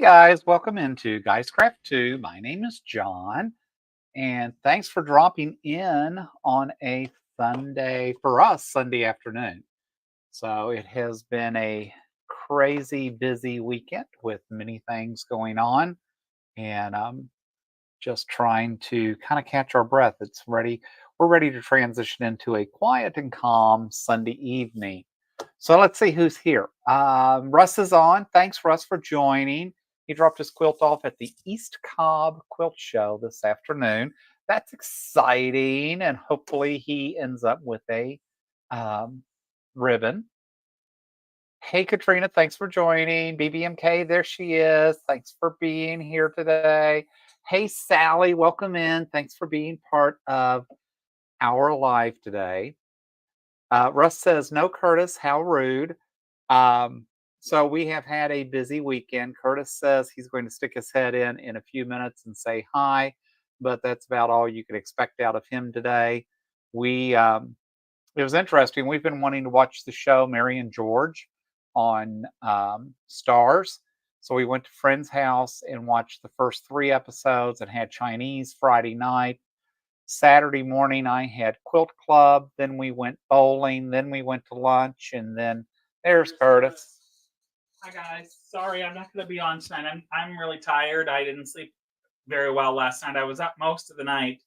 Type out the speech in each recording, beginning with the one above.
guys, welcome into Guys Craft 2. My name is John, and thanks for dropping in on a Sunday, for us, Sunday afternoon. So it has been a crazy busy weekend with many things going on, and just trying to kind of catch our breath. We're ready to transition into a quiet and calm Sunday evening. So let's see who's here. Russ is on. Thanks, Russ, for joining. He dropped his quilt off at the East Cobb Quilt Show this afternoon. That's exciting, and hopefully he ends up with a um, ribbon. Hey, Katrina, thanks for joining. BBMK, there she is. Thanks for being here today. Hey, Sally, welcome in. Thanks for being part of our live today. Russ says, no, Curtis, how rude. Um, so we have had a busy weekend. Curtis says he's going to stick his head in a few minutes and say hi, but that's about all you can expect out of him today. It was interesting. We've been wanting to watch the show Mary and George on Stars. So we went to friend's house and watched the first 3 episodes and had Chinese Friday night. Saturday morning, I had quilt club. Then we went bowling. Then we went to lunch. And then there's Curtis. Hi guys. Sorry, I'm not going to be on tonight. I'm really tired. I didn't sleep very well last night. I was up most of the night,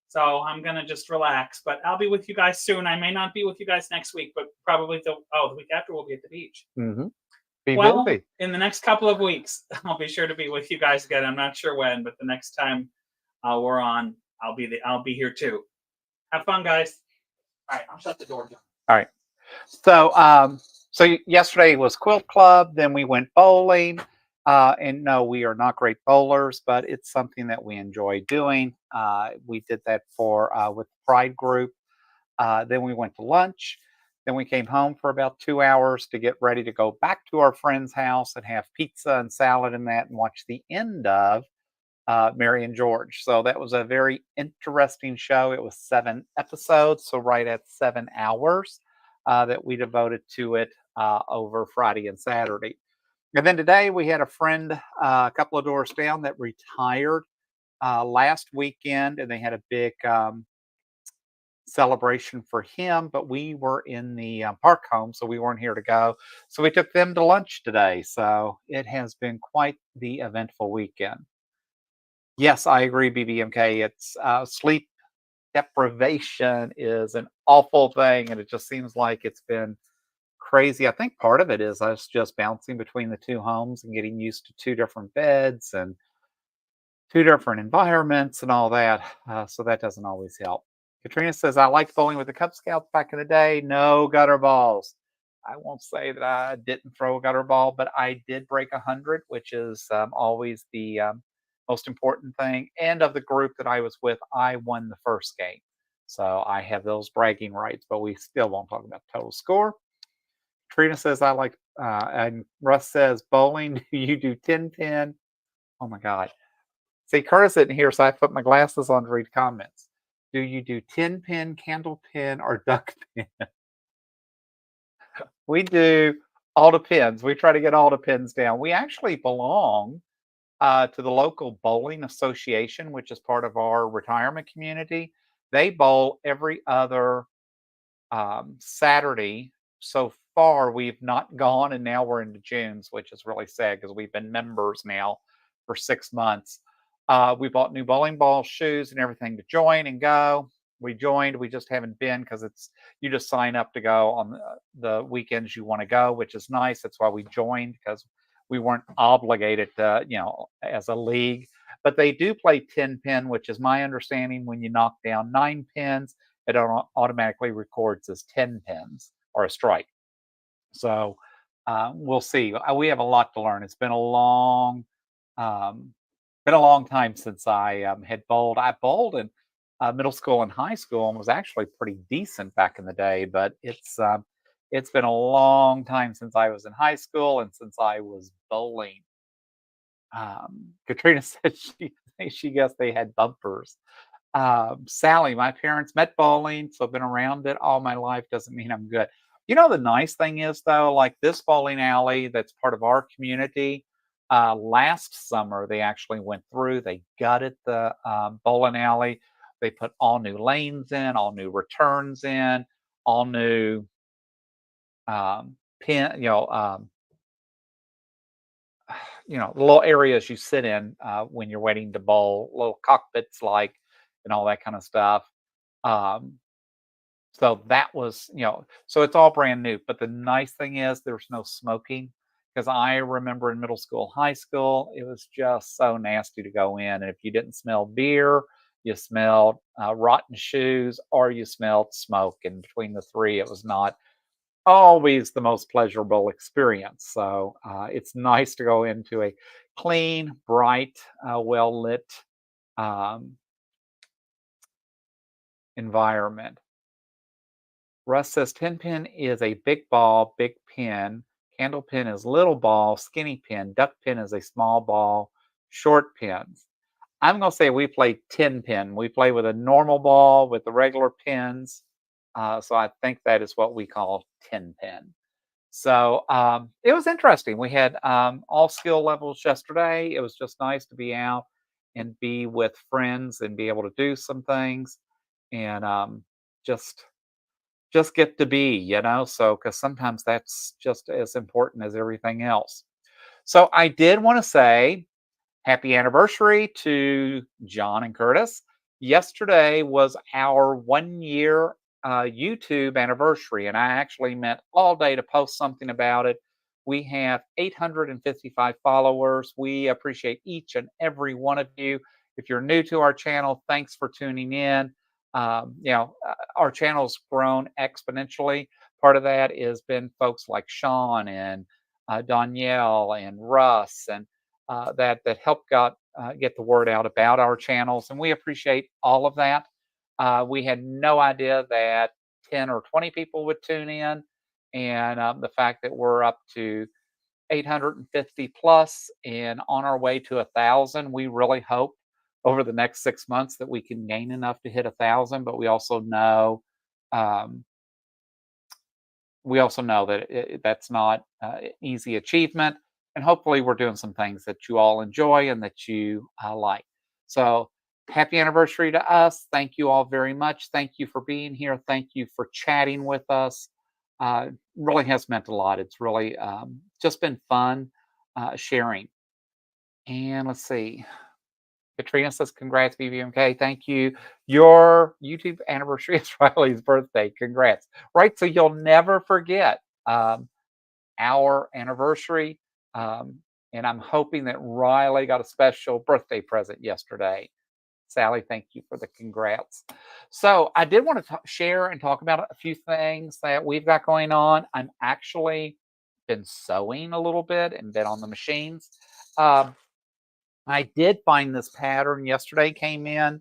so I'm gonna just relax. But I'll be with you guys soon. I may not be with you guys next week, but probably the week after we'll be at the beach. Mm-hmm. In the next couple of weeks, I'll be sure to be with you guys again. I'm not sure when, but the next time we're on, I'll be here too. Have fun, guys. All right, I'll shut the door. All right. So yesterday was quilt club. Then we went bowling. And no, we are not great bowlers, but it's something that we enjoy doing. We did that with the Pride group. Then we went to lunch. Then we came home for about 2 hours to get ready to go back to our friend's house and have pizza and salad and that and watch the end of Mary and George. So that was a very interesting show. It was 7 episodes, so right at 7 hours that we devoted to it over Friday and Saturday. And then today we had a friend a couple of doors down that retired last weekend, and they had a big celebration for him, but we were in the park home, so we weren't here to go. So we took them to lunch today. So it has been quite the eventful weekend. Yes, I agree, BBMK. It's sleep deprivation is an awful thing, and it just seems like it's been crazy. I think part of it is us just bouncing between the two homes and getting used to two different beds and two different environments and all that. So that doesn't always help. Katrina says, I liked bowling with the Cub Scouts back in the day. No gutter balls. I won't say that I didn't throw a gutter ball, but I did break 100, which is always the most important thing. And of the group that I was with, I won the first game. So I have those bragging rights, but we still won't talk about the total score. Trina says, I like, and Russ says, bowling, do you do 10-pin? Oh my God. See, Curtis isn't here, so I put my glasses on to read comments. Do you do 10-pin, candle pin, or duck pin? We do all the pins. We try to get all the pins down. We actually belong to the local bowling association, which is part of our retirement community. They bowl every other Saturday. So far, we've not gone, and now we're into June's, which is really sad because we've been members now for 6 months. We bought new bowling ball, shoes, and everything to join and go. We joined. We just haven't been because you just sign up to go on the weekends you want to go, which is nice. That's why we joined, because we weren't obligated to, as a league. But they do play 10-pin, which is my understanding. When you knock down 9 pins, it automatically records as 10 pins or a strike. So we'll see. We have a lot to learn. It's been a long time since I had bowled. I bowled in middle school and high school and was actually pretty decent back in the day. But it's been a long time since I was in high school and since I was bowling. Katrina said she guessed they had bumpers. Sally, my parents met bowling, so I've been around it all my life. Doesn't mean I'm good. The nice thing is, though, like this bowling alley that's part of our community, Last summer, they actually went through, they gutted the bowling alley. They put all new lanes in, all new returns in, all new pin, little areas you sit in when you're waiting to bowl, little cockpits like, and all that kind of stuff. Um, so that was, so it's all brand new. But the nice thing is there's no smoking because I remember in middle school, high school, it was just so nasty to go in. And if you didn't smell beer, you smelled rotten shoes or you smelled smoke. And between the three, it was not always the most pleasurable experience. So it's nice to go into a clean, bright, well lit um, environment. Russ says 10 pin is a big ball, big pin. Candle pin is little ball, skinny pin. Duck pin is a small ball, short pins. I'm going to say we play 10 pin. We play with a normal ball with the regular pins. So I think that is what we call 10 pin. So it was interesting. We had all skill levels yesterday. It was just nice to be out and be with friends and be able to do some things and just get to be, so because sometimes that's just as important as everything else. So I did want to say happy anniversary to John and Curtis. Yesterday was our 1 year YouTube anniversary, and I actually meant all day to post something about it. We have 855 followers. We appreciate each and every one of you. If you're new to our channel, thanks for tuning in. Our channel's grown exponentially. Part of that has been folks like Sean and Danielle and Russ and that helped get the word out about our channels, and we appreciate all of that. We had no idea that 10 or 20 people would tune in, and the fact that we're up to 850 plus and on our way to 1,000, we really hope over the next 6 months that we can gain enough to hit 1,000. But um, we also know that that's not an easy achievement. And hopefully, we're doing some things that you all enjoy and that you like. So, happy anniversary to us. Thank you all very much. Thank you for being here. Thank you for chatting with us. Really has meant a lot. It's really just been fun sharing. And let's see. Katrina says, congrats, BBMK. Thank you. Your YouTube anniversary is Riley's birthday. Congrats. Right. So you'll never forget our anniversary. And I'm hoping that Riley got a special birthday present yesterday. Sally, thank you for the congrats. So I did want to share and talk about a few things that we've got going on. I'm actually been sewing a little bit and been on the machines. I did find this pattern yesterday, came in.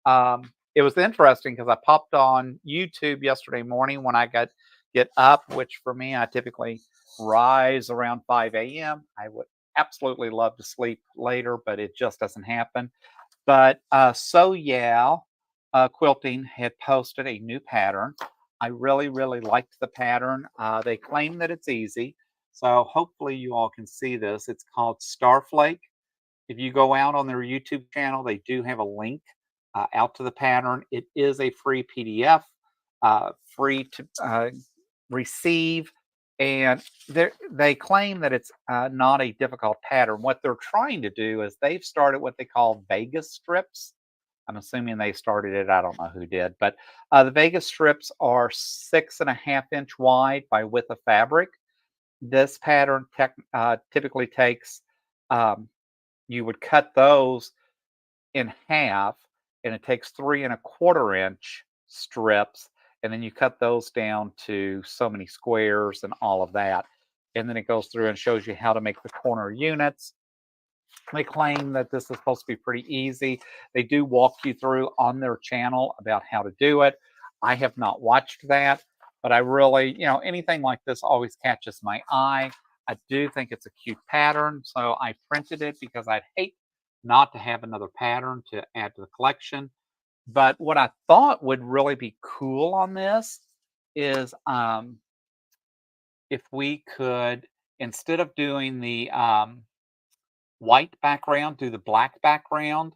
It was interesting because I popped on YouTube yesterday morning when I get up, which for me, I typically rise around 5 a.m. I would absolutely love to sleep later, but it just doesn't happen. But So Yeah, Quilting had posted a new pattern. I really, really liked the pattern. They claim that it's easy. So hopefully you all can see this. It's called Starflake. If you go out on their YouTube channel, they do have a link out to the pattern. It is a free PDF, free to receive, and they claim that it's not a difficult pattern. What they're trying to do is they've started what they call Vegas strips. I'm assuming they started it. I don't know who did, but the Vegas strips are 6.5 inch wide by width of fabric. This pattern typically takes you would cut those in half, and it takes 3.25 inch strips, and then you cut those down to so many squares and all of that. And then it goes through and shows you how to make the corner units. They claim that this is supposed to be pretty easy. They do walk you through on their channel about how to do it. I have not watched that, but I really, anything like this always catches my eye. I do think it's a cute pattern, so I printed it because I'd hate not to have another pattern to add to the collection. But what I thought would really be cool on this is if we could, instead of doing the white background, do the black background,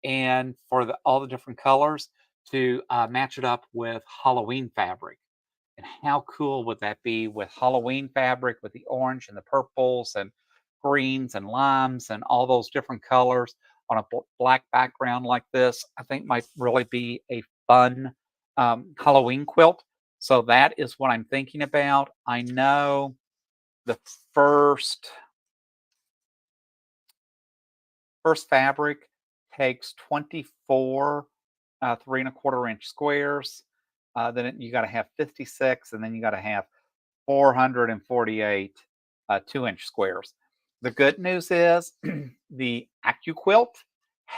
and for all the different colors to match it up with Halloween fabric. And how cool would that be with Halloween fabric, with the orange and the purples and greens and limes and all those different colors on a black background like this? I think might really be a fun Halloween quilt. So that is what I'm thinking about. I know the first fabric takes 24 3¼ inch squares. Then you got to have 56, and then you got to have 448 2-inch squares. The good news is the AccuQuilt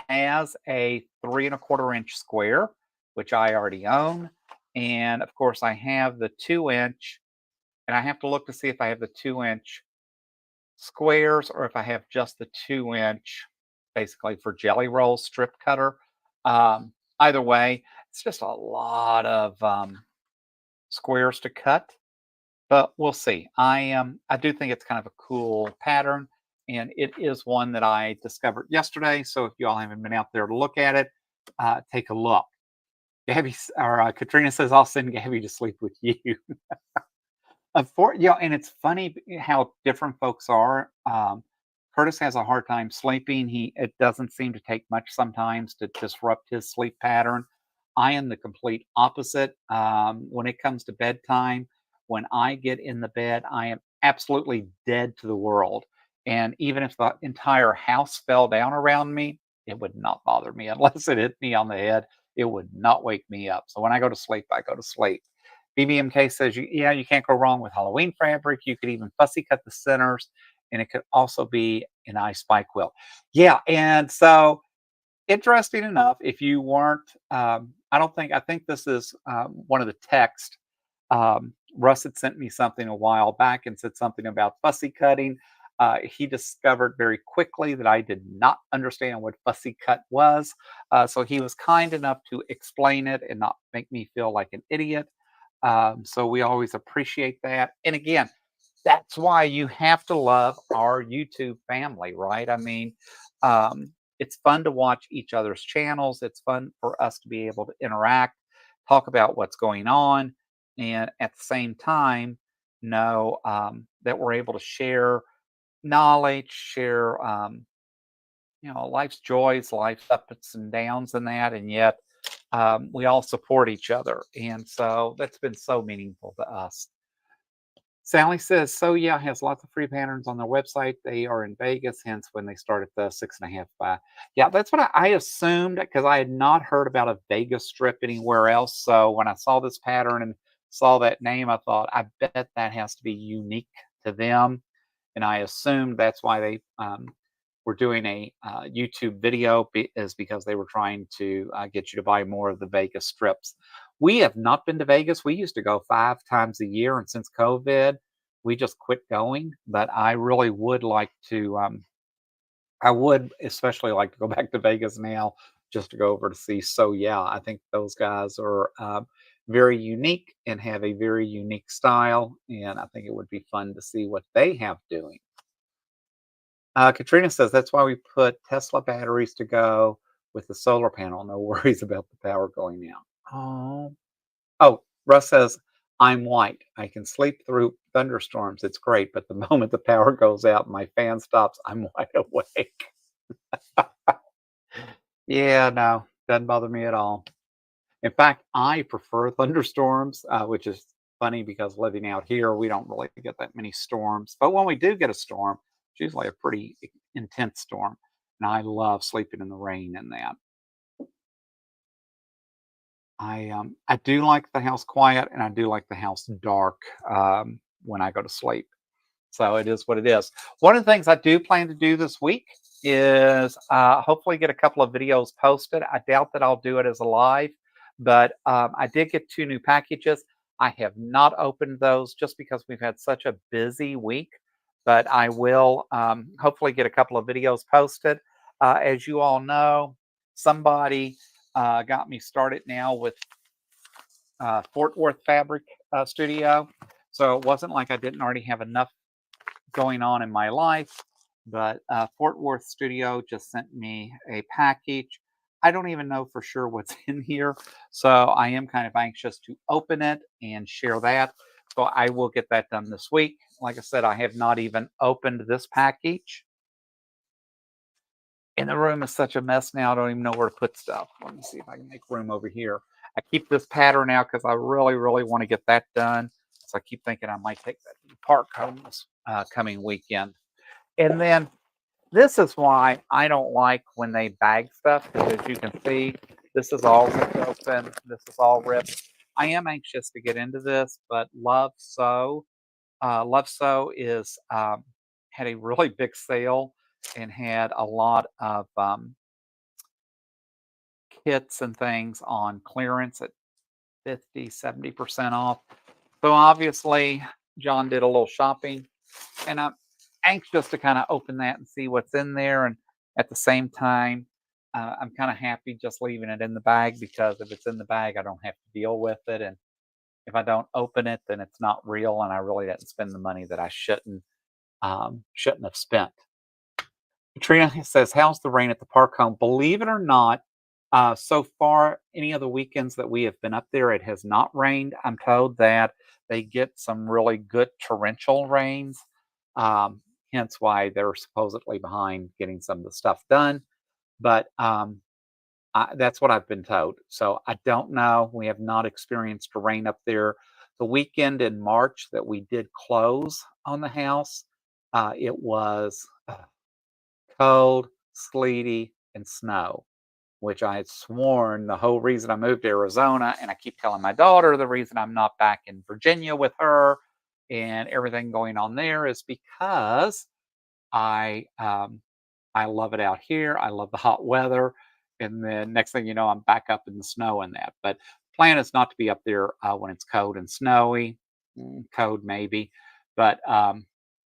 has a 3¼ inch square, which I already own. And of course, I have the 2-inch, and I have to look to see if I have the 2-inch squares or if I have just the 2-inch, basically for jelly roll strip cutter. Either way, it's just a lot of squares to cut, but we'll see. I do think it's kind of a cool pattern, and it is one that I discovered yesterday. So if you all haven't been out there to look at it, take a look. Gabby or Katrina says, "I'll send Gabby to sleep with you." And it's funny how different folks are. Curtis has a hard time sleeping. It doesn't seem to take much sometimes to disrupt his sleep pattern. I am the complete opposite. When it comes to bedtime, when I get in the bed, I am absolutely dead to the world. And even if the entire house fell down around me, it would not bother me unless it hit me on the head. It would not wake me up. So when I go to sleep, I go to sleep. BBMK says, yeah, you can't go wrong with Halloween fabric. You could even fussy cut the centers, and it could also be an eye spike quilt. Yeah, and so interesting enough, if you weren't, I think this is one of the text. Russ had sent me something a while back and said something about fussy cutting. He discovered very quickly that I did not understand what fussy cut was. So he was kind enough to explain it and not make me feel like an idiot. So we always appreciate that. And again, that's why you have to love our YouTube family, right? I mean, it's fun to watch each other's channels. It's fun for us to be able to interact, talk about what's going on, and at the same time, know that we're able to share knowledge, share, life's joys, life's ups and downs, and that, and yet we all support each other. And so that's been so meaningful to us. Sally says, so yeah, has lots of free patterns on their website. They are in Vegas, hence when they started the 6.5 by. Yeah, that's what I assumed because I had not heard about a Vegas strip anywhere else. So when I saw this pattern and saw that name, I thought, I bet that has to be unique to them. And I assumed that's why they were doing a YouTube video is because they were trying to get you to buy more of the Vegas strips. We have not been to Vegas. We used to go 5 times a year, and since COVID, we just quit going. But I really would like to. I would especially like to go back to Vegas now, just to go over to see. So yeah, I think those guys are very unique and have a very unique style, and I think it would be fun to see what they have doing. Katrina says that's why we put Tesla batteries to go with the solar panel. No worries about the power going out. Oh, Russ says, I'm white. I can sleep through thunderstorms. It's great. But the moment the power goes out and my fan stops, I'm wide awake. Yeah, no, doesn't bother me at all. In fact, I prefer thunderstorms, which is funny because living out here, we don't really get that many storms. But when we do get a storm, it's usually a pretty intense storm. And I love sleeping in the rain and that. I do like the house quiet, and I do like the house dark when I go to sleep. So it is what it is. One of the things I do plan to do this week is hopefully get a couple of videos posted. I doubt that I'll do it as a live, but I did get 2 new packages. I have not opened those just because we've had such a busy week, but I will hopefully get a couple of videos posted. As you all know, somebody got me started now with Fort Worth Fabric Studio. So it wasn't like I didn't already have enough going on in my life, But Fort Worth Studio just sent me a package. I don't even know for sure what's in here, so I am kind of anxious to open it and share that. So I will get that done this week. Like I said, I have not even opened this package. And the room is such a mess now, I don't even know where to put stuff. Let me see if I can make room over here. I keep this pattern out because I really, really want to get that done. So I keep thinking I might take that to the park home this coming weekend. And then this is why I don't like when they bag stuff, because as you can see, this is all ripped open. This is all ripped. I am anxious to get into this, but Love Sew is had a really big sale and had a lot of kits and things on clearance at 50, 70% off. So obviously, John did a little shopping, and I'm anxious to kind of open that and see what's in there. And at the same time, I'm kind of happy just leaving it in the bag, because if it's in the bag, I don't have to deal with it. And if I don't open it, then it's not real, and I really didn't spend the money that I shouldn't have spent. Katrina says, "How's the rain at the park home?" Believe it or not, so far, any of the weekends that we have been up there, it has not rained. I'm told that they get some really good torrential rains, hence why they're supposedly behind getting some of the stuff done. But that's what I've been told. So I don't know. We have not experienced rain up there. The weekend in March that we did close on the house, it was cold, sleety, and snow, which I had sworn the whole reason I moved to Arizona. And I keep telling my daughter the reason I'm not back in Virginia with her and everything going on there is because I um, I love it out here. I love the hot weather. And then next thing you know, I'm back up in the snow and that. But plan is not to be up there when it's cold and snowy. Cold maybe, but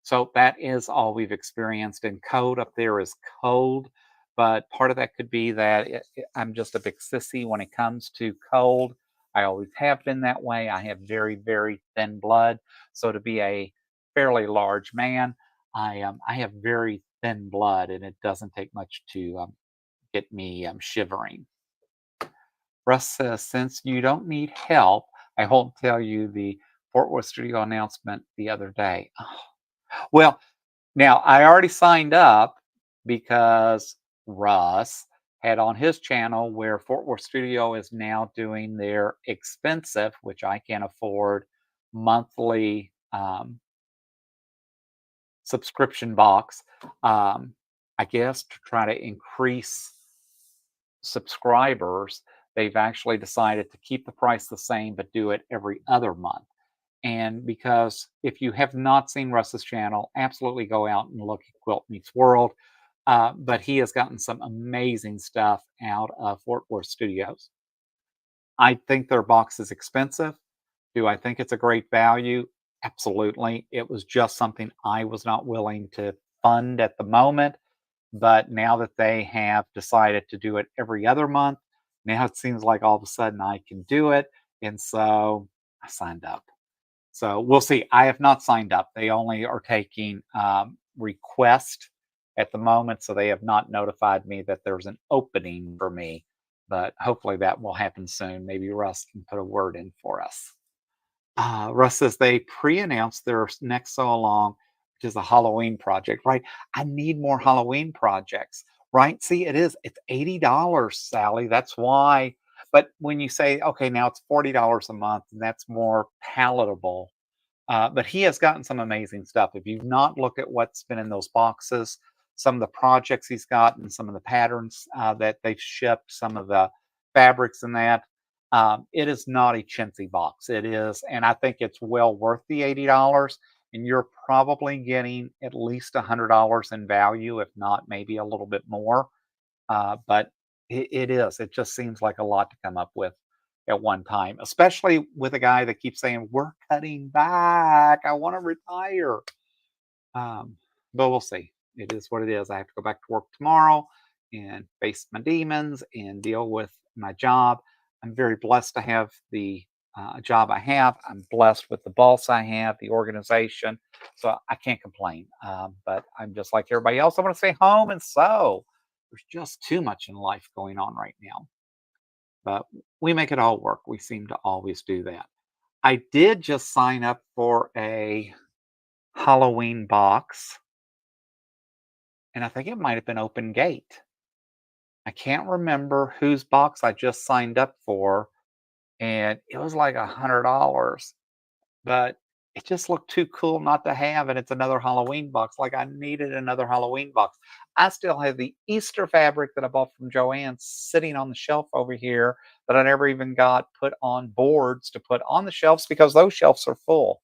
so that is all we've experienced. And cold up there is cold, but part of that could be that I'm just a big sissy when it comes to cold. I always have been that way. I have very, very thin blood. So to be a fairly large man, I have very thin blood, and it doesn't take much to get me shivering. Russ says, "Since you don't need help, I won't tell you the Fort Worth Studio announcement the other day." Oh, well, now I already signed up because Russ had on his channel where Fort Worth Studio is now doing their expensive, which I can't afford, monthly subscription box. I guess to try to increase subscribers, they've actually decided to keep the price the same but do it every other month. And because if you have not seen Russ's channel, absolutely go out and look at Quilt Meets World. But he has gotten some amazing stuff out of Fort Worth Studios. I think their box is expensive. Do I think it's a great value? Absolutely. It was just something I was not willing to fund at the moment. But now that they have decided to do it every other month, now it seems like all of a sudden I can do it. And so I signed up. So we'll see. I have not signed up. They only are taking request at the moment. So they have not notified me that there's an opening for me. But hopefully that will happen soon. Maybe Russ can put a word in for us. Russ says they pre-announced their next so along, which is a Halloween project, right? I need more Halloween projects, right? See, it's $80, Sally. That's why. But when you say, okay, now it's $40 a month, and that's more palatable. But he has gotten some amazing stuff. If you've not looked at what's been in those boxes, some of the projects he's gotten, some of the patterns that they've shipped, some of the fabrics and that, it is not a chintzy box. It is, and I think it's well worth the $80. And you're probably getting at least $100 in value, if not maybe a little bit more. But it is. It just seems like a lot to come up with at one time, especially with a guy that keeps saying, "We're cutting back. I want to retire." Um, but we'll see. It is what it is. I have to go back to work tomorrow and face my demons and deal with my job. I'm very blessed to have the job I have. I'm blessed with the boss I have, the organization, so I can't complain. But I'm just like everybody else. I want to stay home and sew. There's just too much in life going on right now, but we make it all work. We seem to always do that. I did just sign up for a Halloween box, and I think it might have been Open Gate. I can't remember whose box I just signed up for, and it was like $100, but it just looked too cool not to have, and it's another Halloween box. Like I needed another Halloween box. I still have the Easter fabric that I bought from Joann sitting on the shelf over here that I never even got put on boards to put on the shelves because those shelves are full.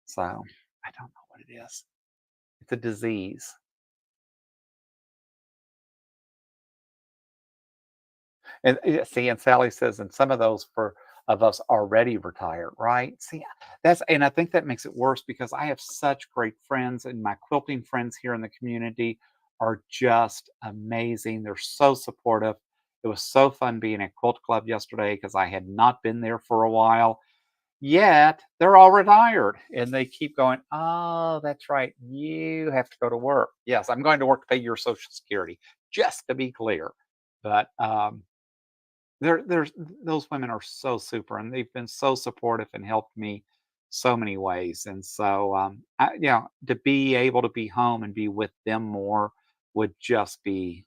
So I don't know what it is. It's a disease. And see, and Sally says, and some of those for of us already retired, right? See, that's and I think that makes it worse because I have such great friends, and my quilting friends here in the community are just amazing. They're so supportive. It was so fun being at Quilt Club yesterday because I had not been there for a while. Yet they're all retired and they keep going, oh, that's right. You have to go to work. Yes, I'm going to work to pay your Social Security, just to be clear. But there's those women are so super, and they've been so supportive and helped me so many ways. And so, to be able to be home and be with them more would just be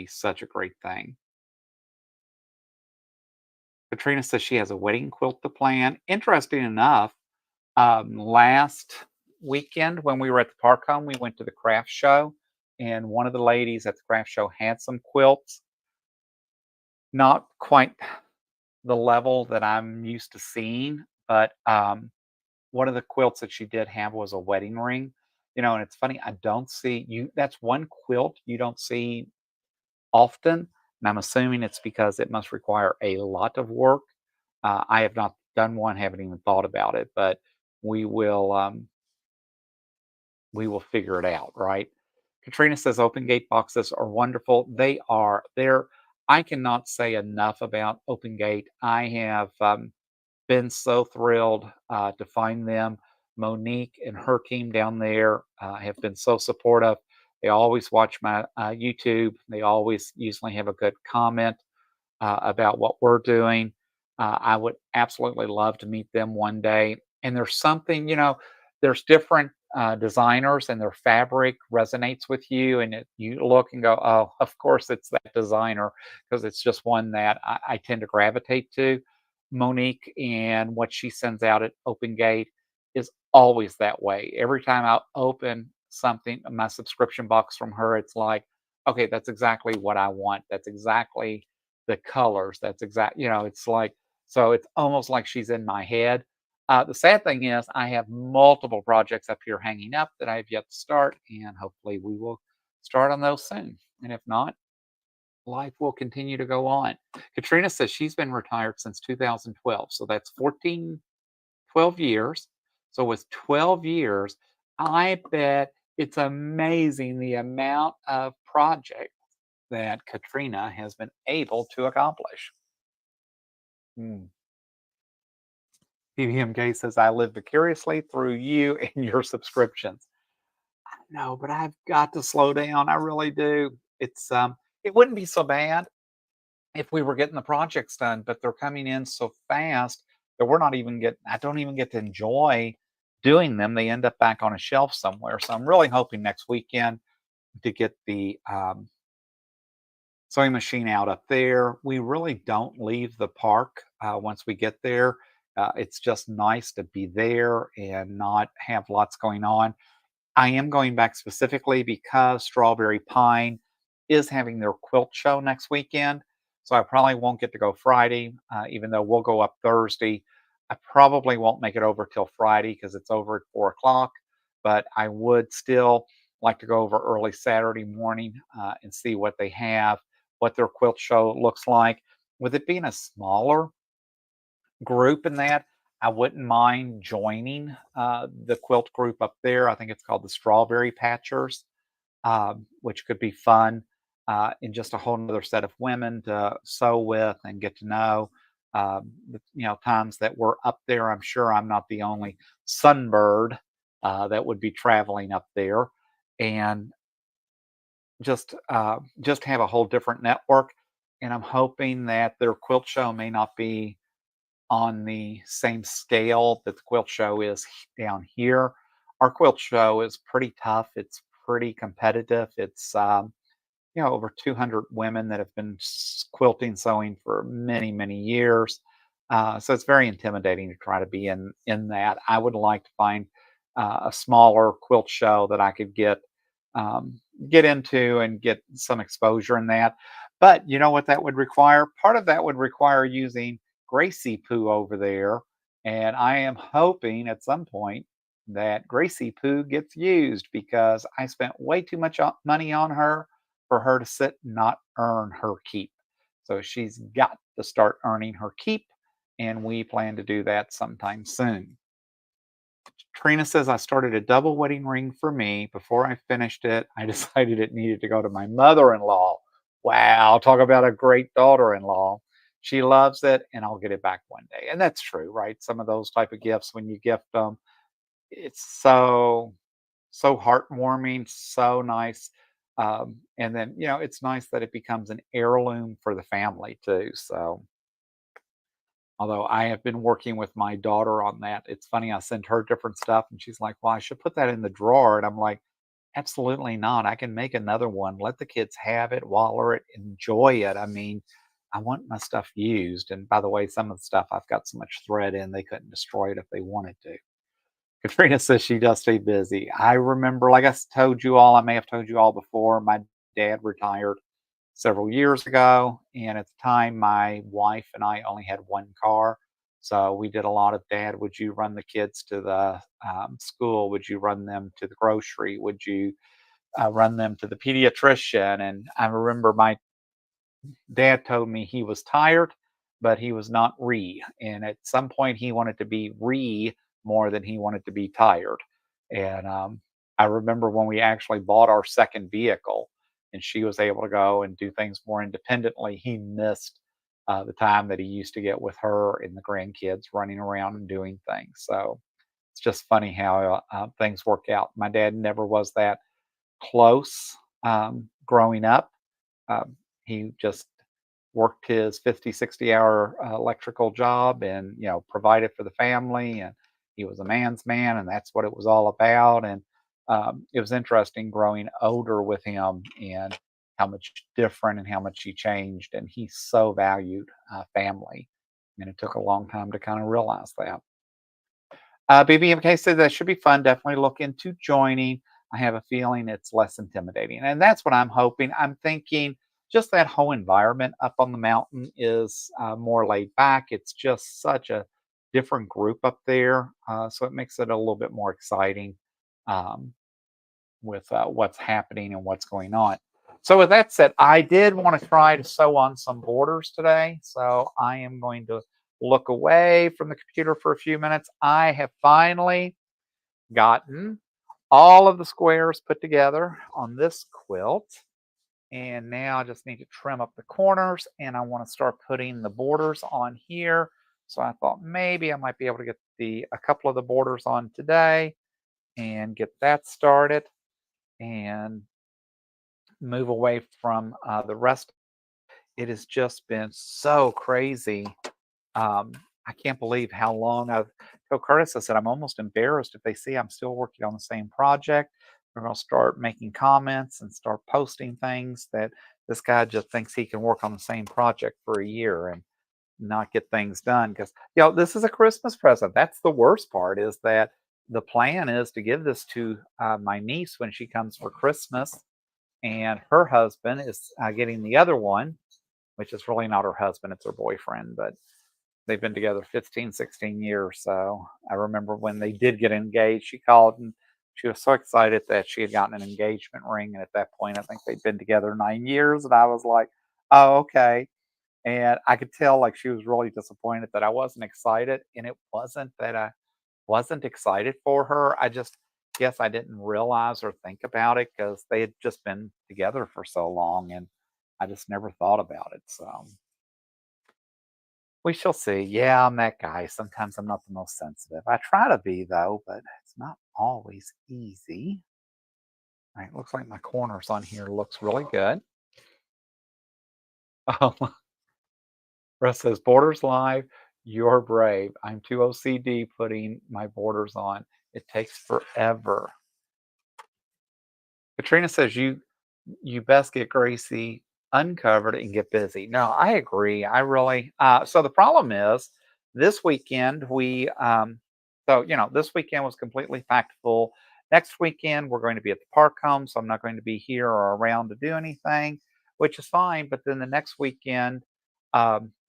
such a great thing. Katrina says she has a wedding quilt to plan. Interesting enough, last weekend when we were at the park home, we went to the craft show, and one of the ladies at the craft show had some quilts. Not quite the level that I'm used to seeing, but one of the quilts that she did have was a wedding ring. And it's funny, I don't see you. That's one quilt you don't see often, and I'm assuming it's because it must require a lot of work. I have not done one, haven't even thought about it, but we will. We will figure it out, right? Katrina says open gate boxes are wonderful. They are. I cannot say enough about open gate. I have been so thrilled to find them. Monique and her team down there have been so supportive. They always watch my YouTube. They always usually have a good comment about what we're doing. I would absolutely love to meet them one day. And there's something, there's different designers and their fabric resonates with you. And you look and go, oh, of course it's that designer because it's just one that I tend to gravitate to. Monique and what she sends out at Open Gate is always that way. Every time I open something, my subscription box from her, it's like, okay, that's exactly what I want. That's exactly the colors. That's exact, it's like, so it's almost like she's in my head. The sad thing is, I have multiple projects up here hanging up that I have yet to start, and hopefully we will start on those soon. And if not, life will continue to go on. Katrina says she's been retired since 2012. So that's 12 years. So with 12 years, I bet it's amazing the amount of projects that Katrina has been able to accomplish. Hmm. PBMK says, I live vicariously through you and your subscriptions. No, but I've got to slow down. I really do. It wouldn't be so bad if we were getting the projects done, but they're coming in so fast that I don't even get to enjoy doing them. They end up back on a shelf somewhere. So I'm really hoping next weekend to get the sewing machine out up there. We really don't leave the park once we get there. It's just nice to be there and not have lots going on. I am going back specifically because Strawberry Pine is having their quilt show next weekend. So I probably won't get to go Friday, even though we'll go up Thursday. I probably won't make it over till Friday because it's over at 4 o'clock. But I would still like to go over early Saturday morning and see what they have, what their quilt show looks like. With it being a smaller group in that, I wouldn't mind joining the quilt group up there. I think it's called the Strawberry Patchers, which could be fun, and just a whole nother set of women to sew with and get to know. times that we're up there. I'm sure I'm not the only sunbird that would be traveling up there, and just have a whole different network. And I'm hoping that their quilt show may not be on the same scale that the quilt show is down here. Our quilt show is pretty tough. It's pretty competitive. It's over 200 women that have been quilting sewing for many many years. So it's very intimidating to try to be in that. I would like to find a smaller quilt show that I could get into and get some exposure in that. But you know what that would require? Part of that would require using Gracie Poo over there. And I am hoping at some point that Gracie Poo gets used because I spent way too much money on her for her to sit and not earn her keep. So she's got to start earning her keep. And we plan to do that sometime soon. Trina says, I started a double wedding ring for me. Before I finished it, I decided it needed to go to my mother in law. Wow, talk about a great daughter in law. She loves it, and I'll get it back one day. And that's true, right? Some of those type of gifts, when you gift them, it's so heartwarming, so nice. And then, it's nice that it becomes an heirloom for the family too. So, although I have been working with my daughter on that. It's funny, I send her different stuff and she's like, well, I should put that in the drawer. And I'm like, absolutely not. I can make another one. Let the kids have it, waller it, enjoy it. I mean, I want my stuff used. And by the way, some of the stuff I've got so much thread in, they couldn't destroy it if they wanted to. Katrina says she does stay busy. I remember, like told you all, I may have told you all before, my dad retired several years ago. And at the time, my wife and I only had one car. So we did a lot of, Dad, would you run the kids to the school? Would you run them to the grocery? Would you run them to the pediatrician? And I remember my dad told me he was tired, but he was not re. And at some point, he wanted to be re more than he wanted to be tired. And I remember when we actually bought our second vehicle and she was able to go and do things more independently, he missed the time that he used to get with her and the grandkids running around and doing things. So it's just funny how things work out. My dad never was that close growing up. Um, he just worked his 50, 60-hour electrical job and, provided for the family. And he was a man's man, and that's what it was all about. And it was interesting growing older with him and how much different and how much he changed. And he so valued family. And it took a long time to kind of realize that. BBMK said that should be fun. Definitely look into joining. I have a feeling it's less intimidating. And that's what I'm hoping. I'm thinking just that whole environment up on the mountain is more laid back. It's just such a different group up there. So it makes it a little bit more exciting um, with what's happening and what's going on. So with that said, I did want to try to sew on some borders today. So I am going to look away from the computer for a few minutes. I have finally gotten all of the squares put together on this quilt. And now I just need to trim up the corners and I want to start putting the borders on here. So I thought maybe I might be able to get a couple of the borders on today and get that started and move away from the rest. It has just been so crazy. Um, I can't believe how long I've told Curtis. I said, I'm almost embarrassed if they see I'm still working on the same project. They're going to start making comments and start posting things that this guy just thinks he can work on the same project for a year and not get things done. Because, this is a Christmas present. That's the worst part, is that the plan is to give this to my niece when she comes for Christmas. And her husband is getting the other one, which is really not her husband, it's her boyfriend. But they've been together 15, 16 years. So I remember when they did get engaged, she called and she was so excited that she had gotten an engagement ring. And at that point, I think they'd been together 9 years. And I was like, oh, okay. And I could tell like she was really disappointed that I wasn't excited. And it wasn't that I wasn't excited for her. I just guess I didn't realize or think about it because they had just been together for so long and I just never thought about it. So We shall see. Yeah, I'm that guy. Sometimes I'm not the most sensitive. I try to be though, but it's not always easy. All right, looks like my corners on here looks really good. Oh, Russ says borders live. You're brave. I'm too OCD putting my borders on. It takes forever. Katrina says you best get Gracie uncovered and get busy. No, I agree. I really so the problem is this weekend this weekend was completely packed full. Next weekend we're going to be at the park home, so I'm not going to be here or around to do anything, which is fine. But then the next weekend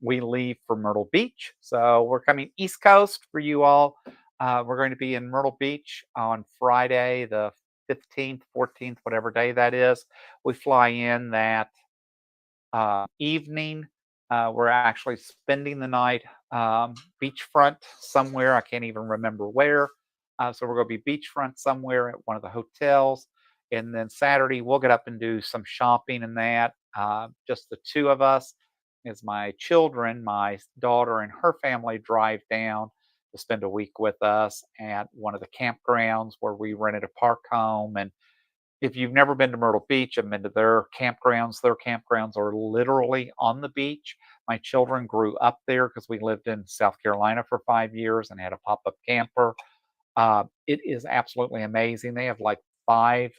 we leave for Myrtle Beach, so we're coming East Coast for you all. We're going to be in Myrtle Beach on Friday, the 15th, 14th, whatever day that is. We fly in that evening. We're actually spending the night beachfront somewhere. I can't even remember where. So we're going to be beachfront somewhere at one of the hotels. And then Saturday, we'll get up and do some shopping and that. Just the two of us, as my children, my daughter and her family drive down to spend a week with us at one of the campgrounds where we rented a park home. And if you've never been to Myrtle Beach and been to their campgrounds are literally on the beach. My children grew up there because we lived in South Carolina for 5 years and had a pop up camper. It is absolutely amazing. They have like five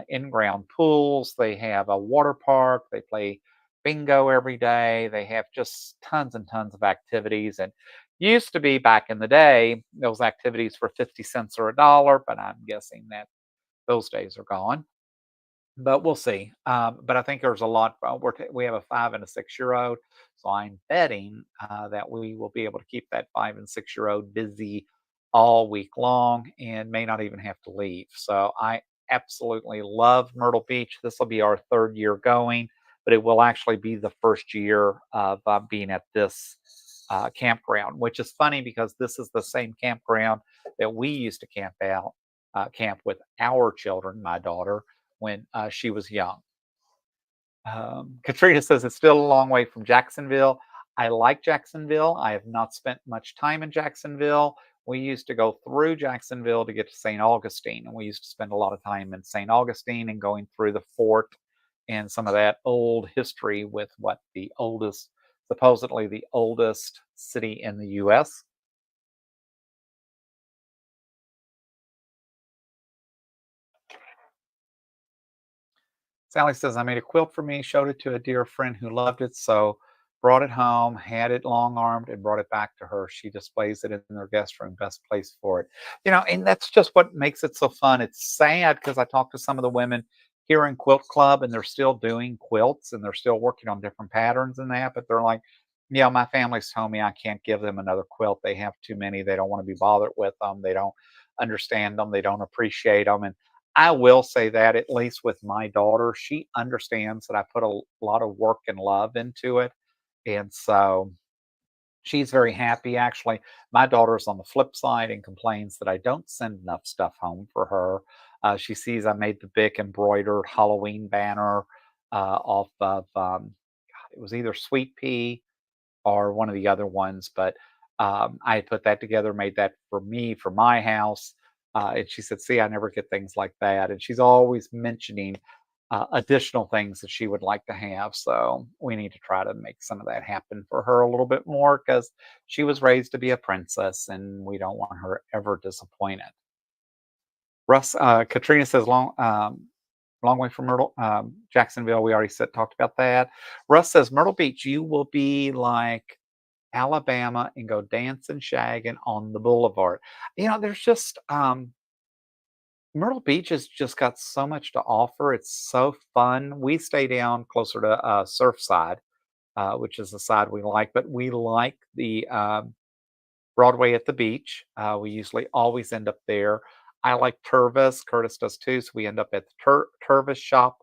in ground pools, they have a water park, they play bingo every day, they have just tons and tons of activities. And used to be back in the day, those activities for 50 cents or a dollar, but I'm guessing that those days are gone, but we'll see. But I think there's a lot. We have a 5 and a 6 year old, so I'm betting that we will be able to keep that 5 and 6 year old busy all week long and may not even have to leave. So I absolutely love Myrtle Beach. This will be our third year going, but it will actually be the first year of being at this campground, which is funny because this is the same campground that we used to camp with our children, my daughter, when she was young. Katrina says it's still a long way from Jacksonville. I like Jacksonville. I have not spent much time in Jacksonville. We used to go through Jacksonville to get to St. Augustine, and we used to spend a lot of time in St. Augustine and going through the fort and some of that old history with what supposedly the oldest city in the US. Sally says, I made a quilt for me, showed it to a dear friend who loved it. So brought it home, had it long armed, and brought it back to her. She displays it in their guest room, best place for it. And that's just what makes it so fun. It's sad because I talked to some of the women here in Quilt Club and they're still doing quilts and they're still working on different patterns and that, but they're like, my family's told me I can't give them another quilt. They have too many. They don't want to be bothered with them. They don't understand them. They don't appreciate them. And I will say that at least with my daughter, she understands that I put a lot of work and love into it. And so she's very happy. Actually, my daughter's on the flip side and complains that I don't send enough stuff home for her. She sees I made the big embroidered Halloween banner off of, it was either Sweet Pea or one of the other ones, but I put that together, made that for me, for my house. And she said, see, I never get things like that. And she's always mentioning additional things that she would like to have. So we need to try to make some of that happen for her a little bit more because she was raised to be a princess and we don't want her ever disappointed. Katrina says, long way from Jacksonville. We already talked about that. Russ says, Myrtle Beach, you will be like Alabama and go dancing, shagging on the boulevard. There's just Myrtle Beach has just got so much to offer. It's so fun. We stay down closer to Surfside, which is the side we like, but we like the Broadway at the beach. We usually always end up there. I like Tervis. Curtis does too. So we end up at the Tervis shop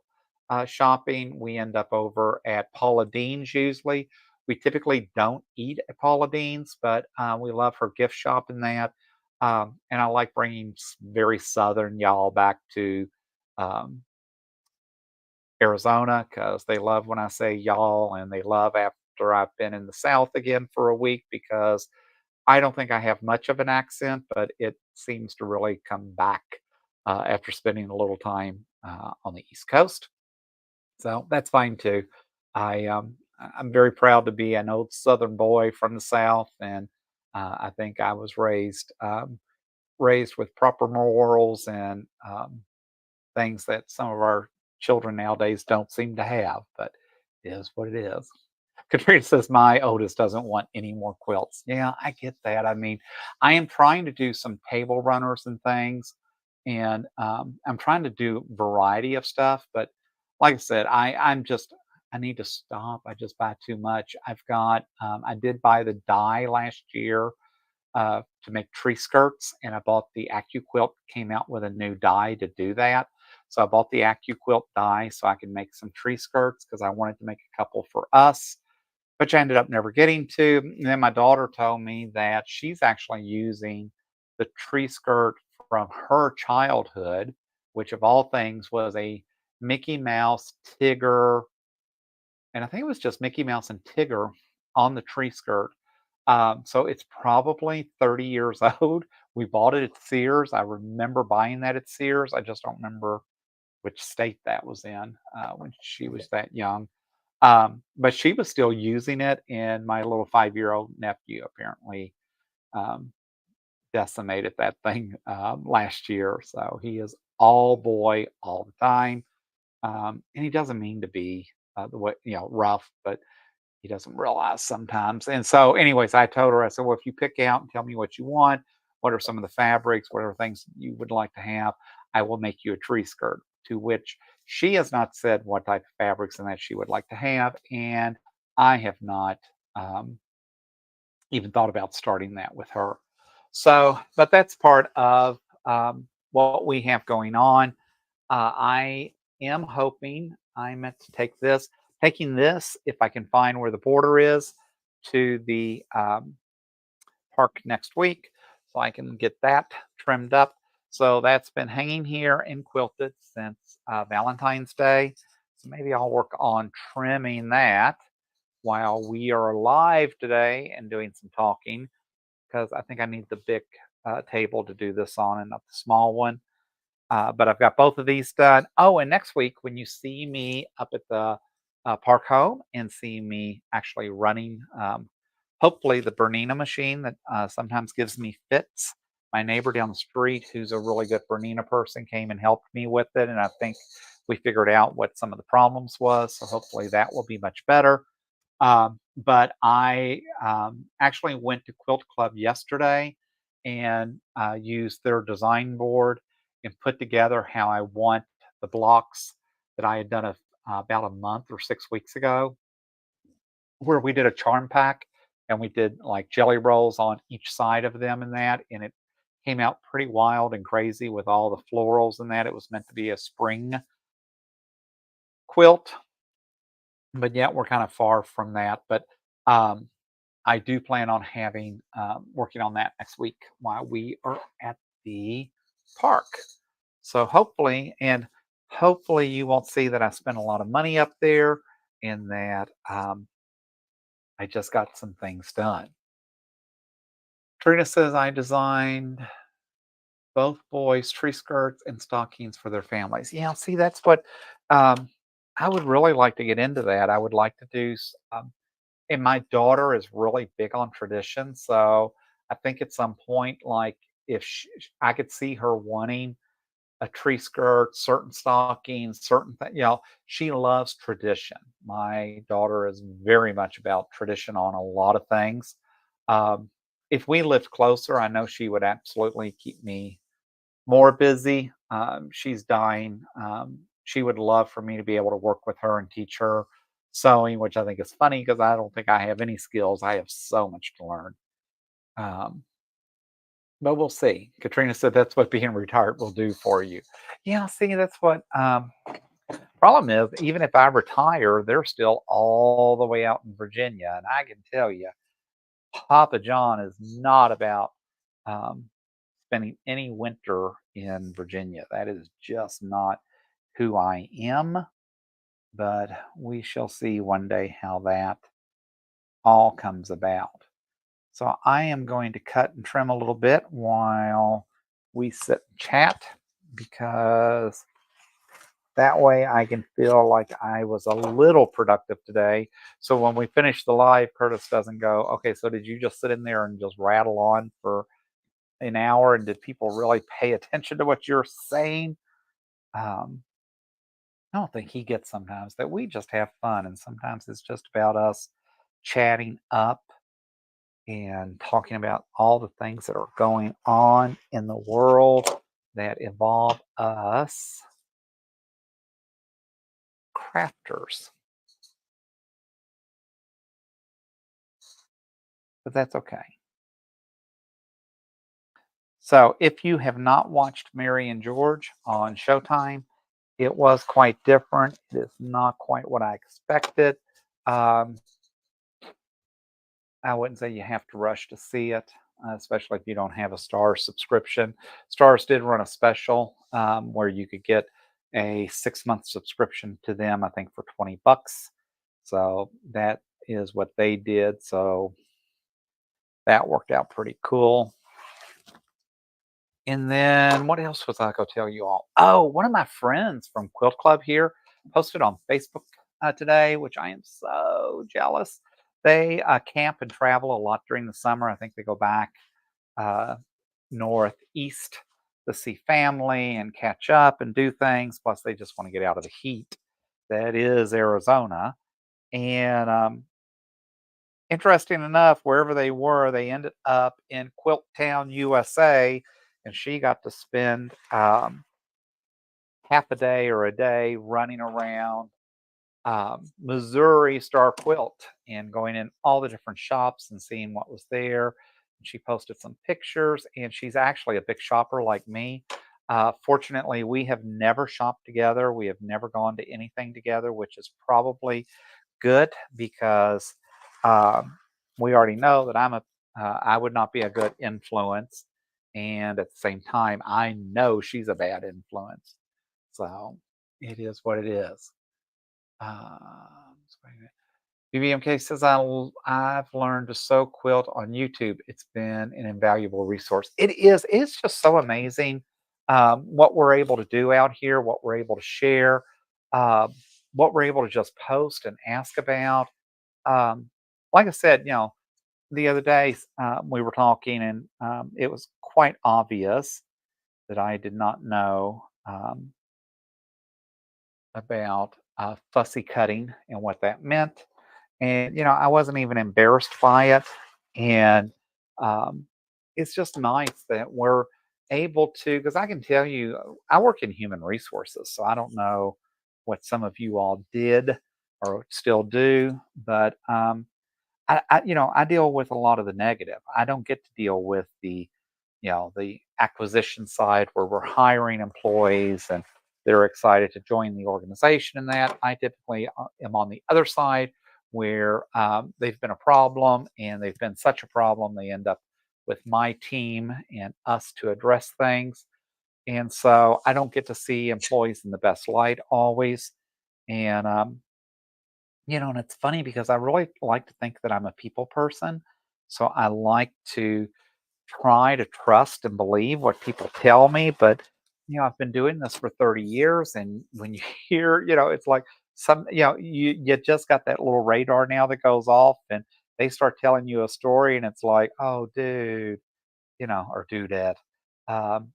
shopping. We end up over at Paula Dean's usually. We typically don't eat at Paula Dean's, but we love her gift shop in that. And I like bringing very southern y'all back to um, Arizona because they love when I say y'all and they love after I've been in the South again for a week because I don't think I have much of an accent, but it seems to really come back after spending a little time on the East Coast. So that's fine too. I'm very proud to be an old Southern boy from the South, and I think I was raised with proper morals and things that some of our children nowadays don't seem to have. But it is what it is. Katrina says my oldest doesn't want any more quilts. Yeah, I get that. I mean, I am trying to do some table runners and things, and I'm trying to do variety of stuff. But like I said, I need to stop. I just buy too much. I did buy the dye last year to make tree skirts, and I bought the AccuQuilt came out with a new dye to do that. So I bought the AccuQuilt dye so I can make some tree skirts because I wanted to make a couple for us, which I ended up never getting to. And then my daughter told me that she's actually using the tree skirt from her childhood, which of all things was a Mickey Mouse, Tigger, and I think it was just Mickey Mouse and Tigger on the tree skirt. So it's probably 30 years old. We bought it at Sears. I remember buying that at Sears. I just don't remember which state that was in when she was that young. But she was still using it, and my little 5-year-old nephew apparently um, decimated that thing last year. So he is all boy all the time, and he doesn't mean to be the way rough, but he doesn't realize sometimes. And so, anyways, I told her, I said, well, if you pick out and tell me what you want, what are some of the fabrics, what are things you would like to have, I will make you a tree skirt. To which she has not said what type of fabrics and that she would like to have. And I have not even thought about starting that with her. So, but that's part of what we have going on. I am hoping I meant to taking this, if I can find where the border is, to the park next week so I can get that trimmed up. So that's been hanging here and quilted since Valentine's Day. So maybe I'll work on trimming that while we are live today and doing some talking because I think I need the big table to do this on and not the small one. But I've got both of these done. Oh, and next week when you see me up at the park home and see me actually running, hopefully the Bernina machine that sometimes gives me fits. My neighbor down the street, who's a really good Bernina person, came and helped me with it, and I think we figured out what some of the problems was. So hopefully that will be much better. But I actually went to Quilt Club yesterday and used their design board and put together how I want the blocks that I had done about a month or 6 weeks ago, where we did a charm pack and we did like jelly rolls on each side of them and that, and it came out pretty wild and crazy with all the florals and that. It was meant to be a spring quilt, but yet we're kind of far from that. But um, I do plan on having working on that next week while we are at the park. So hopefully you won't see that I spent a lot of money up there and that I just got some things done. Trina says I designed both boys tree skirts and stockings for their families. Yeah, see, that's what um, I would really like to get into that. I would like to do, and my daughter is really big on tradition. So I think at some point, like if I could see her wanting a tree skirt, certain stockings, certain things. She loves tradition. My daughter is very much about tradition on a lot of things. Um, if we lived closer, I know she would absolutely keep me more busy. She's dying. She would love for me to be able to work with her and teach her sewing, which I think is funny because I don't think I have any skills. I have so much to learn. Um, but we'll see. Katrina said that's what being retired will do for you. Yeah, see, that's what problem is. Even if I retire, they're still all the way out in Virginia, and I can tell you, Papa John is not about um, spending any winter in Virginia. That is just not who I am. But we shall see one day how that all comes about. So I am going to cut and trim a little bit while we sit and chat, because that way I can feel like I was a little productive today. So when we finish the live, Curtis doesn't go, okay, so did you just sit in there and just rattle on for an hour? And did people really pay attention to what you're saying? Um, I don't think he gets sometimes that we just have fun. And sometimes it's just about us chatting up and talking about all the things that are going on in the world that involve us crafters. But that's okay. So if you have not watched Mary and George on Showtime, it was quite different. It is not quite what I expected. Um, I wouldn't say you have to rush to see it, especially if you don't have a Stars subscription. Stars did run a special where you could get a 6-month subscription to them, I think for $20. So that is what they did. So that worked out pretty cool. And then what else was I going to tell you all? Oh, one of my friends from Quilt Club here posted on Facebook today, which I am so jealous. They camp and travel a lot during the summer. I think they go back uh, northeast to see family and catch up and do things. Plus, they just want to get out of the heat that is Arizona. And interesting enough, wherever they were, they ended up in Quilt Town, USA, and she got to spend half a day or a day running around Missouri Star Quilt and going in all the different shops and seeing what was there. And she posted some pictures, and she's actually a big shopper like me. Fortunately, we have never shopped together. We have never gone to anything together, which is probably good because um, we already know that I would not be a good influence, and at the same time, I know she's a bad influence. So it is what it is. BBMK says I've learned to sew quilt on YouTube. It's been an invaluable resource. It is. It's just so amazing what we're able to do out here, what we're able to share, uh, what we're able to just post and ask about. Um, like I said, the other day we were talking, and it was quite obvious that I did not know about fussy cutting and what that meant. And, I wasn't even embarrassed by it. And um, it's just nice that we're able to, because I can tell you, I work in human resources. So I don't know what some of you all did or still do, but I deal with a lot of the negative. I don't get to deal with the acquisition side where we're hiring employees and they're excited to join the organization. And that I typically am on the other side where they've been a problem, and they've been such a problem they end up with my team and us to address things. And so I don't get to see employees in the best light always. And and it's funny because I really like to think that I'm a people person. So I like to try to trust and believe what people tell me. But, I've been doing this for 30 years. And when you hear, it's like you just got that little radar now that goes off, and they start telling you a story, and it's like, oh, dude, or dudette. Um,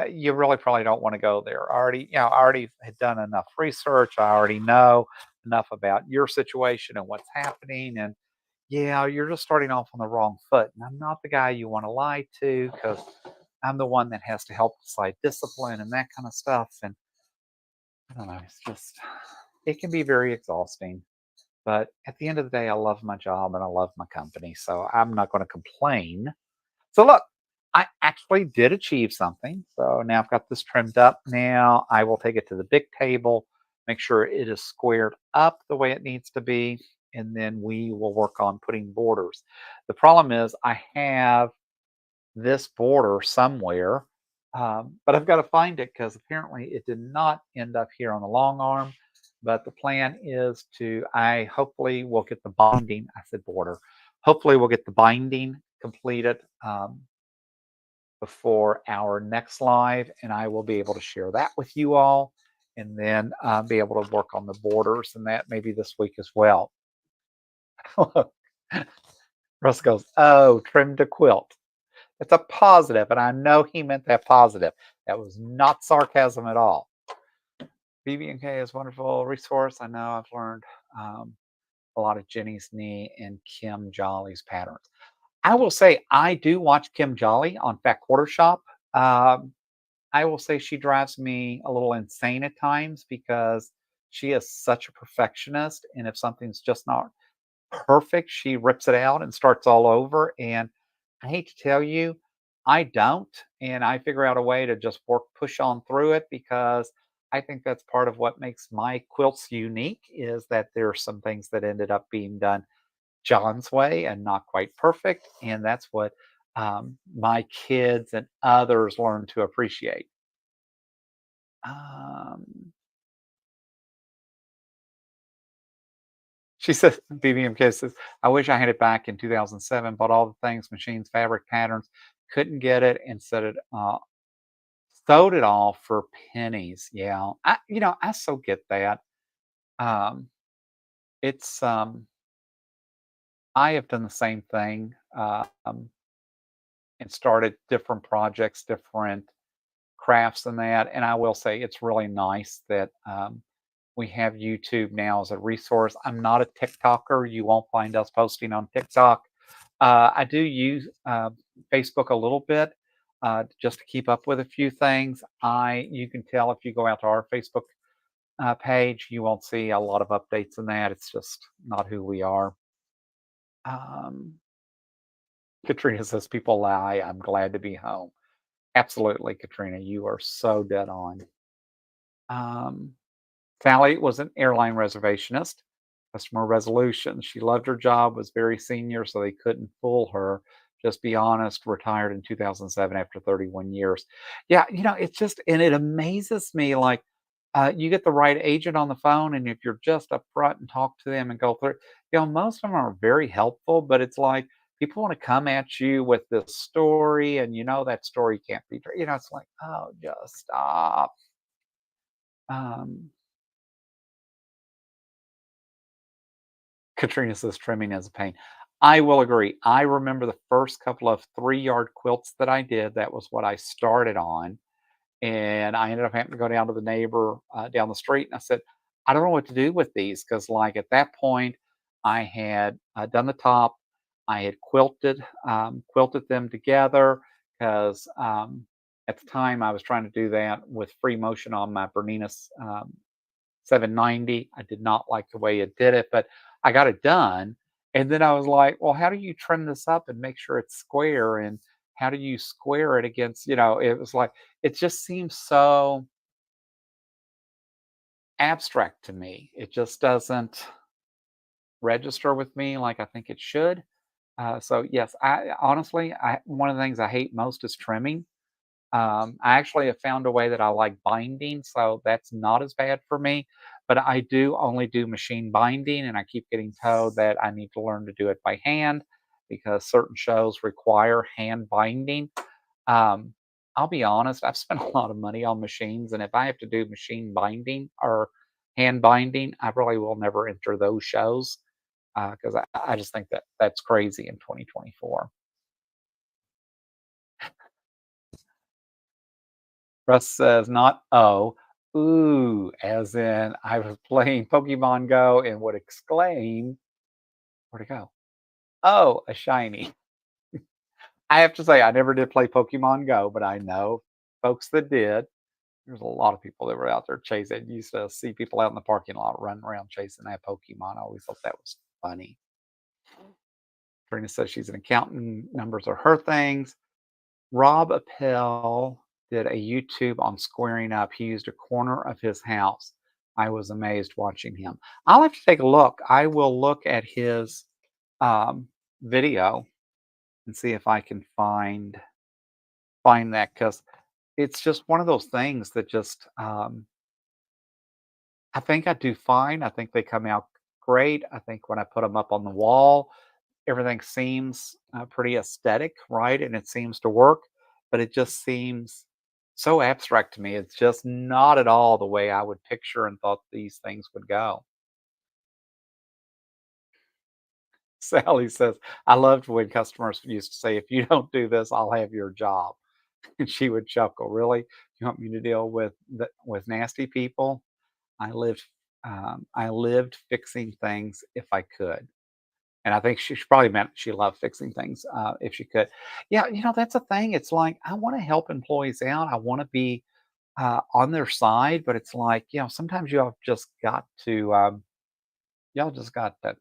you really probably don't want to go there. I already had done enough research. I already know enough about your situation and what's happening. And yeah, you're just starting off on the wrong foot. And I'm not the guy you want to lie to, because I'm the one that has to help decide discipline and that kind of stuff. And I don't know, it's just, it can be very exhausting. But at the end of the day, I love my job and I love my company. So I'm not going to complain. So look, I actually did achieve something. So now I've got this trimmed up. Now I will take it to the big table, make sure it is squared up the way it needs to be, and then we will work on putting borders. The problem is I have this border somewhere, but I've got to find it because apparently it did not end up here on the long arm. But the plan is to, I hopefully will get the binding. I said border. Hopefully we'll get the binding completed before our next live, and I will be able to share that with you all, and then be able to work on the borders and that maybe this week as well. Russ goes, oh, trimmed a quilt. It's a positive, and I know he meant that positive. That was not sarcasm at all. BB&K is a wonderful resource. I know I've learned a lot of Jenny's knee and Kim Jolly's patterns. I will say I do watch Kim Jolly on Fat Quarter Shop. I will say she drives me a little insane at times because she is such a perfectionist, and if something's just not perfect, she rips it out and starts all over. And I hate to tell you, I don't. And I figure out a way to just push on through it because I think that's part of what makes my quilts unique is that there are some things that ended up being done John's way and not quite perfect. And that's what my kids and others learn to appreciate. Um, She says, BBMK says, I wish I had it back in 2007, bought all the things, machines, fabric, patterns, couldn't get it and sold it all for pennies. Yeah. I so get that. Um, it's, I have done the same thing, and started different projects, different crafts and that. And I will say it's really nice that, we have YouTube now as a resource. I'm not a TikToker. You won't find us posting on TikTok. I do use Facebook a little bit just to keep up with a few things. You can tell if you go out to our Facebook page, you won't see a lot of updates in that. It's just not who we are. Um, Katrina says people lie. I'm glad to be home. Absolutely, Katrina, you are so dead on. Um, Sally was an airline reservationist, customer resolution. She loved her job, was very senior, so they couldn't fool her. Just be honest, retired in 2007 after 31 years. Yeah, it's just, and it amazes me like, you get the right agent on the phone, and if you're just upfront and talk to them and go through, most of them are very helpful, but it's like people want to come at you with this story, and that story can't be, it's like, oh, just stop. Um, Katrina says trimming is a pain. I will agree. I remember the first couple of 3-yard quilts that I did. That was what I started on. And I ended up having to go down to the neighbor down the street. And I said, I don't know what to do with these. Because, like, at that point, I had done the top. I had quilted them together. Because at the time, I was trying to do that with free motion on my Bernina's 790. I did not like the way it did it, but I got it done. And then I was like, well, how do you trim this up and make sure it's square? And how do you square it against, it was like, it just seems so abstract to me. It just doesn't register with me like I think it should. So yes, one of the things I hate most is trimming. I actually have found a way that I like binding, so that's not as bad for me. But I do only do machine binding, and I keep getting told that I need to learn to do it by hand because certain shows require hand binding. Um, I'll be honest, I've spent a lot of money on machines, and if I have to do machine binding or hand binding, I really will never enter those shows because I just think that that's crazy in 2024. Russ says, not oh, ooh, as in I was playing Pokemon Go and would exclaim, where'd it go? Oh, a shiny. I have to say, I never did play Pokemon Go, but I know folks that did. There's a lot of people that were out there chasing. Used to see people out in the parking lot running around chasing that Pokemon. I always thought that was funny. Trina says she's an accountant. Numbers are her things. Rob Appel did a YouTube on squaring up. He used a corner of his house. I was amazed watching him. I'll have to take a look. I will look at his video and see if I can find that because it's just one of those things that just I think I do fine. I think they come out great. I think when I put them up on the wall, everything seems pretty aesthetic, right? And it seems to work, but it just seems so abstract to me. It's just not at all the way I would picture and thought these things would go. Sally says, I loved when customers used to say, if you don't do this, I'll have your job. And she would chuckle, really? You want me to deal with nasty people? I lived fixing things if I could. And I think she probably meant she loved fixing things if she could. Yeah, that's a thing. It's like I want to help employees out. I want to be on their side, but it's like sometimes y'all just got to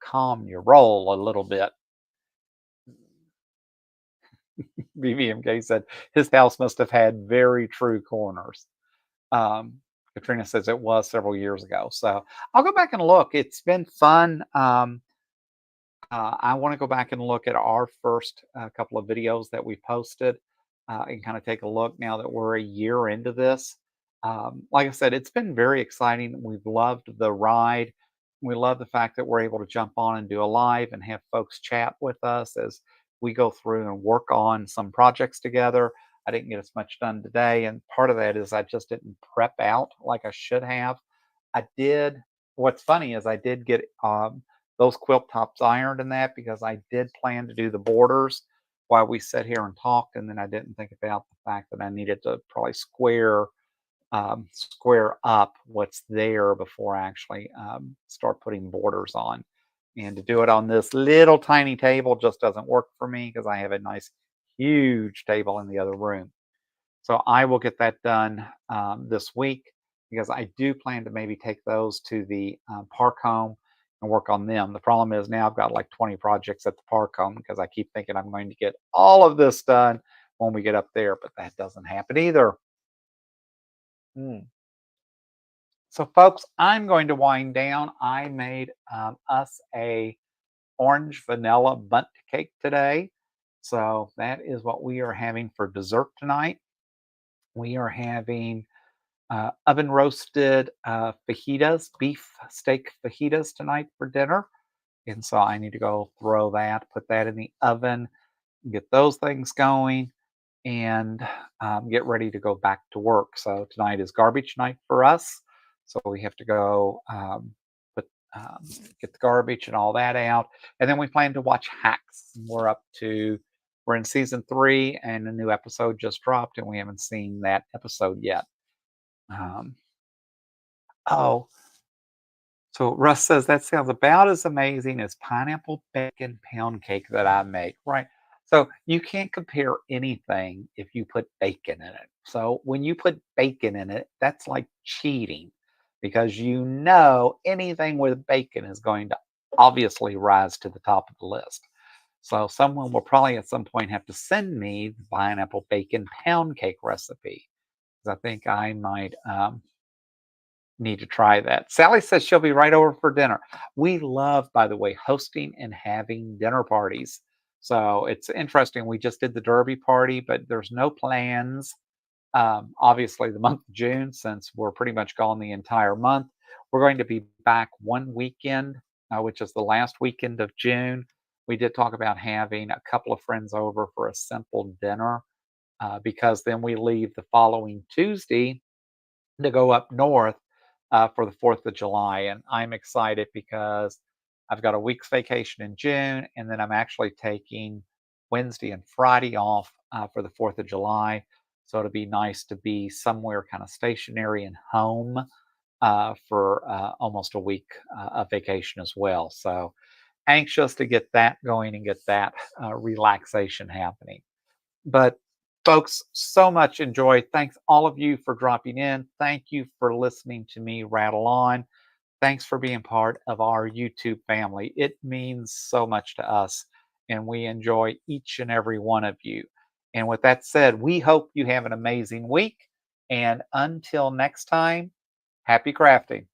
calm your roll a little bit. BBMK said his house must have had very true corners. Um, Katrina says it was several years ago, so I'll go back and look. It's been fun. I want to go back and look at our first couple of videos that we posted and kind of take a look now that we're a year into this. Like I said, it's been very exciting. We've loved the ride. We love the fact that we're able to jump on and do a live and have folks chat with us as we go through and work on some projects together. I didn't get as much done today, and part of that is I just didn't prep out like I should have. I did. What's funny is I did get those quilt tops ironed in that because I did plan to do the borders while we sat here and talked, and then I didn't think about the fact that I needed to probably square up what's there before I actually start putting borders on. And to do it on this little tiny table just doesn't work for me because I have a nice huge table in the other room. So I will get that done this week because I do plan to maybe take those to the park home and work on them. The problem is now I've got like 20 projects at the park home because I keep thinking I'm going to get all of this done when we get up there, but that doesn't happen either. Hmm. So, folks, I'm going to wind down. I made us a orange vanilla bundt cake today. So that is what we are having for dessert tonight. We are having oven roasted fajitas, beef steak fajitas tonight for dinner. And so I need to go throw that, put that in the oven, get those things going, and get ready to go back to work. So tonight is garbage night for us. So we have to go put get the garbage and all that out, and then we plan to watch Hacks. We're in season 3, and a new episode just dropped, and we haven't seen that episode yet. Um, oh, so Russ says that sounds about as amazing as pineapple bacon pound cake that I make. Right. So you can't compare anything if you put bacon in it. So when you put bacon in it, that's like cheating because anything with bacon is going to obviously rise to the top of the list. So someone will probably at some point have to send me the pineapple bacon pound cake recipe because I think I might need to try that. Sally says she'll be right over for dinner. We love, by the way, hosting and having dinner parties. So it's interesting. We just did the Derby party, but there's no plans. Obviously, the month of June, since we're pretty much gone the entire month, we're going to be back one weekend, which is the last weekend of June. We did talk about having a couple of friends over for a simple dinner because then we leave the following Tuesday to go up north for the 4th of July. And I'm excited because I've got a week's vacation in June, and then I'm actually taking Wednesday and Friday off for the 4th of July. So it'll be nice to be somewhere kind of stationary and home for almost a week of vacation as well. So anxious to get that going and get that relaxation happening. But folks, so much enjoy. Thanks all of you for dropping in. Thank you for listening to me rattle on. Thanks for being part of our YouTube family. It means so much to us, and we enjoy each and every one of you. And with that said, we hope you have an amazing week. And until next time, happy crafting.